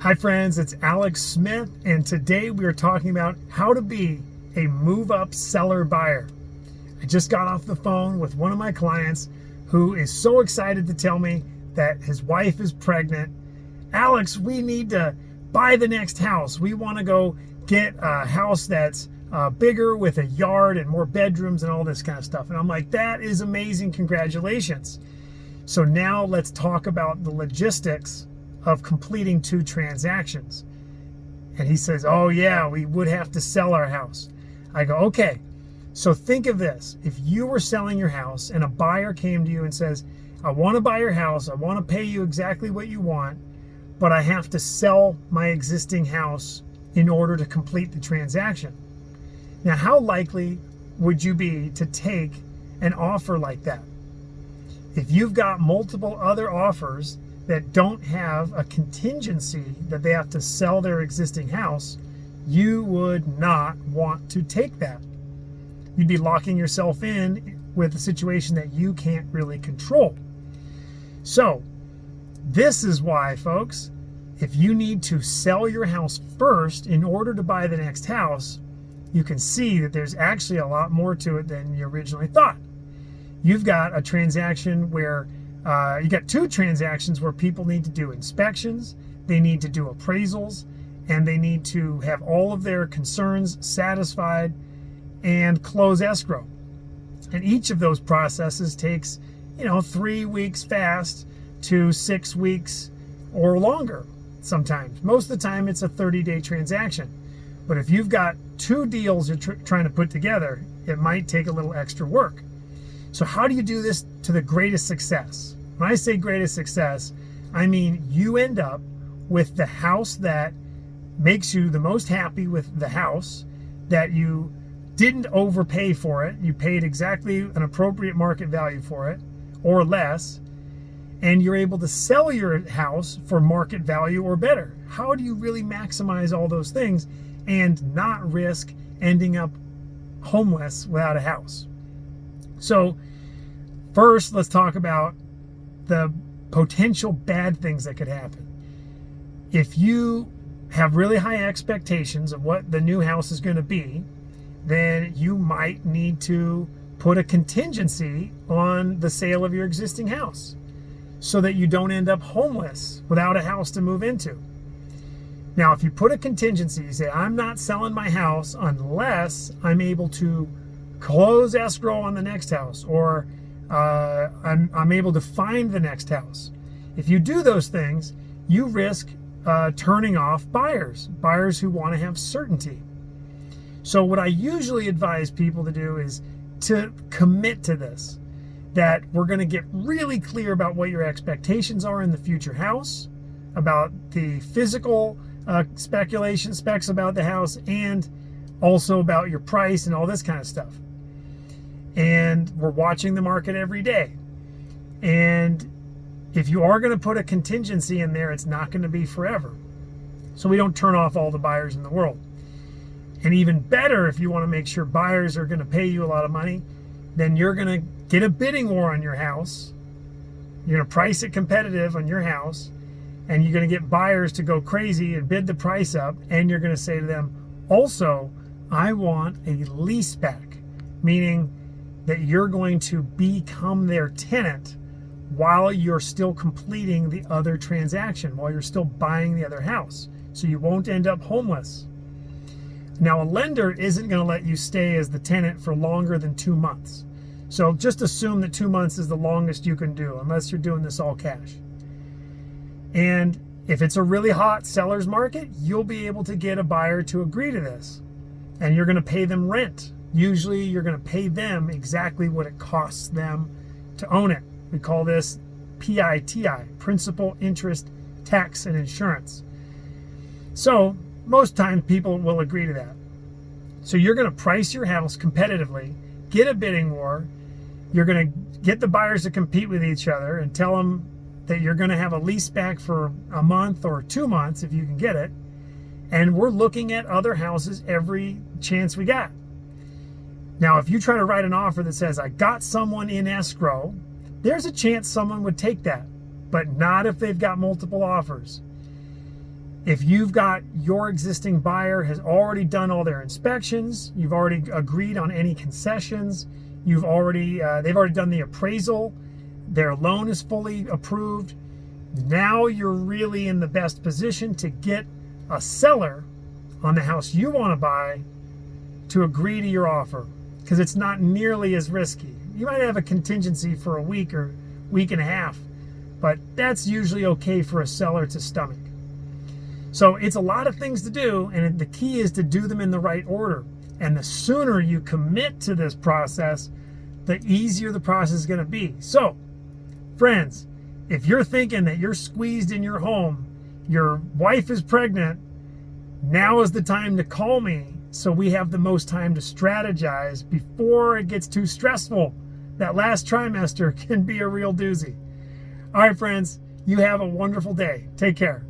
Hi friends, it's Alex Smith, and today we are talking about how to be a move-up seller buyer. I just got off the phone with one of my clients who is so excited to tell me that his wife is pregnant. Alex, we need to buy the next house. We want to go get a house that's bigger with a yard and more bedrooms and all this kind of stuff. And I'm like, that is amazing, congratulations. So now let's talk about the logistics of completing 2 transactions. And he says, oh yeah, we would have to sell our house. I go, okay, so think of this. If you were selling your house and a buyer came to you and says, I want to buy your house, I want to pay you exactly what you want, but I have to sell my existing house in order to complete the transaction. Now, how likely would you be to take an offer like that? If you've got multiple other offers that don't have a contingency that they have to sell their existing house, you would not want to take that. You'd be locking yourself in with a situation that you can't really control. So this is why, folks, if you need to sell your house first in order to buy the next house, you can see that there's actually a lot more to it than you originally thought. You've got a transaction where you got 2 transactions where people need to do inspections, they need to do appraisals, and they need to have all of their concerns satisfied and close escrow. And each of those processes takes, 3 weeks fast to 6 weeks or longer sometimes. Most of the time it's a 30-day transaction. But if you've got 2 deals you're trying to put together, it might take a little extra work. So how do you do this to the greatest success? When I say greatest success, I mean you end up with the house that makes you the most happy with the house, that you didn't overpay for it, you paid exactly an appropriate market value for it, or less, and you're able to sell your house for market value or better. How do you really maximize all those things and not risk ending up homeless without a house? So first, let's talk about the potential bad things that could happen. If you have really high expectations of what the new house is going to be, then you might need to put a contingency on the sale of your existing house so that you don't end up homeless without a house to move into. Now, if you put a contingency, you say, I'm not selling my house unless I'm able to close escrow on the next house, or I'm able to find the next house. If you do those things, you risk turning off buyers who want to have certainty. So what I usually advise people to do is to commit to this, that we're going to get really clear about what your expectations are in the future house, about the physical specs about the house, and also about your price and all this kind of stuff. And we're watching the market every day. And if you are going to put a contingency in there, it's not going to be forever. So we don't turn off all the buyers in the world. And even better, if you want to make sure buyers are going to pay you a lot of money, then you're going to get a bidding war on your house. You're going to price it competitive on your house, and you're going to get buyers to go crazy and bid the price up. And you're going to say to them, also, I want a lease back, meaning that you're going to become their tenant while you're still completing the other transaction, while you're still buying the other house. So you won't end up homeless. Now, a lender isn't going to let you stay as the tenant for longer than 2 months. So just assume that 2 months is the longest you can do, unless you're doing this all cash. And if it's a really hot seller's market, you'll be able to get a buyer to agree to this. And you're going to pay them rent. Usually you're going to pay them exactly what it costs them to own it. We call this PITI, principal, interest, tax, and insurance. So most times people will agree to that. So you're going to price your house competitively, get a bidding war. You're going to get the buyers to compete with each other and tell them that you're going to have a lease back for a month or 2 months if you can get it. And we're looking at other houses every chance we got. Now, if you try to write an offer that says, I got someone in escrow, there's a chance someone would take that, but not if they've got multiple offers. If you've got your existing buyer has already done all their inspections, you've already agreed on any concessions, they've already done the appraisal, their loan is fully approved, now you're really in the best position to get a seller on the house you want to buy to agree to your offer, because it's not nearly as risky. You might have a contingency for a week or week and a half, but that's usually okay for a seller to stomach. So it's a lot of things to do, and the key is to do them in the right order. And the sooner you commit to this process, the easier the process is going to be. So, friends, if you're thinking that you're squeezed in your home, your wife is pregnant, now is the time to call me so we have the most time to strategize before it gets too stressful. That last trimester can be a real doozy. All right, friends, you have a wonderful day. Take care.